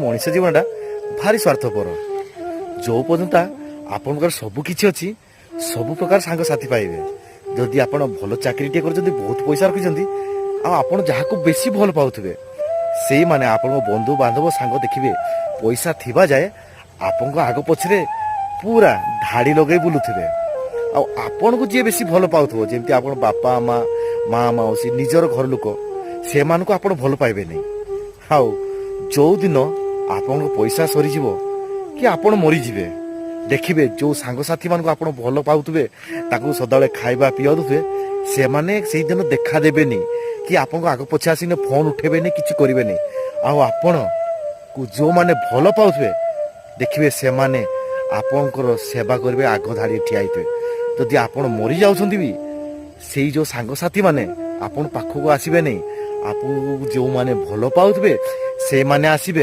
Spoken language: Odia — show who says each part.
Speaker 1: ମଣିଷ ଜୀବନଟା ଭାରି ସ୍ୱାର୍ଥପର। ଯେଉଁ ପର୍ଯ୍ୟନ୍ତ ଆପଣଙ୍କର ସବୁ କିଛି ଅଛି ସବୁ ପ୍ରକାର ସାଙ୍ଗସାଥି ପାଇବେ। ଯଦି ଆପଣ ଭଲ ଚାକିରିଟିଏ କରିଛନ୍ତି, ବହୁତ ପଇସା ରଖିଛନ୍ତି, ଆଉ ଆପଣ ଯାହାକୁ ବେଶୀ ଭଲ ପାଉଥିବେ ସେଇମାନେ ଆପଣଙ୍କ ବନ୍ଧୁବାନ୍ଧବ ସାଙ୍ଗ ଦେଖିବେ ପଇସା ଥିବା ଯାଏ ଆପଣଙ୍କ ଆଗ ପଛରେ ପୁରା ଧାଡ଼ି ଲଗାଇ ବୁଲୁଥିବେ। ଆଉ ଆପଣଙ୍କୁ ଯିଏ ବେଶୀ ଭଲ ପାଉଥିବ, ଯେମିତି ଆପଣ ବାପା ମା ମାଉସୀ ନିଜର ଘର ଲୋକ, ସେମାନଙ୍କୁ ଆପଣ ଭଲ ପାଇବେନି। ଆଉ ଯେଉଁଦିନ ଆପଣଙ୍କ ପଇସା ସରିଯିବ କି ଆପଣ ମରିଯିବେ, ଦେଖିବେ ଯେଉଁ ସାଙ୍ଗସାଥିମାନଙ୍କୁ ଆପଣ ଭଲ ପାଉଥିବେ, ତାକୁ ସଦାବେଳେ ଖାଇବା ପିଇବା ଦେଉଥିବେ, ସେମାନେ ସେଇଦିନ ଦେଖା ଦେବେନି କି ଆପଣଙ୍କ ଆଗ ପଛେ ଆସିନେ ଫୋନ୍ ଉଠେଇବେନି, କିଛି କରିବେନି। ଆଉ ଆପଣଙ୍କୁ ଯେଉଁମାନେ ଭଲ ପାଉଥିବେ ଦେଖିବେ ସେମାନେ ଆପଣଙ୍କର ସେବା କରିବେ, ଆଗ ଧାଡ଼ିରେ ଠିଆ ହେଇଥିବେ। ଯଦି ଆପଣ ମରିଯାଉଛନ୍ତି ବି ସେଇ ଯେଉଁ ସାଙ୍ଗସାଥିମାନେ ଆପଣ ପାଖକୁ ଆସିବେନି। ଆପଣଙ୍କୁ ଯେଉଁମାନେ ଭଲ ପାଉଥିବେ ସେମାନେ ଆସିବେ।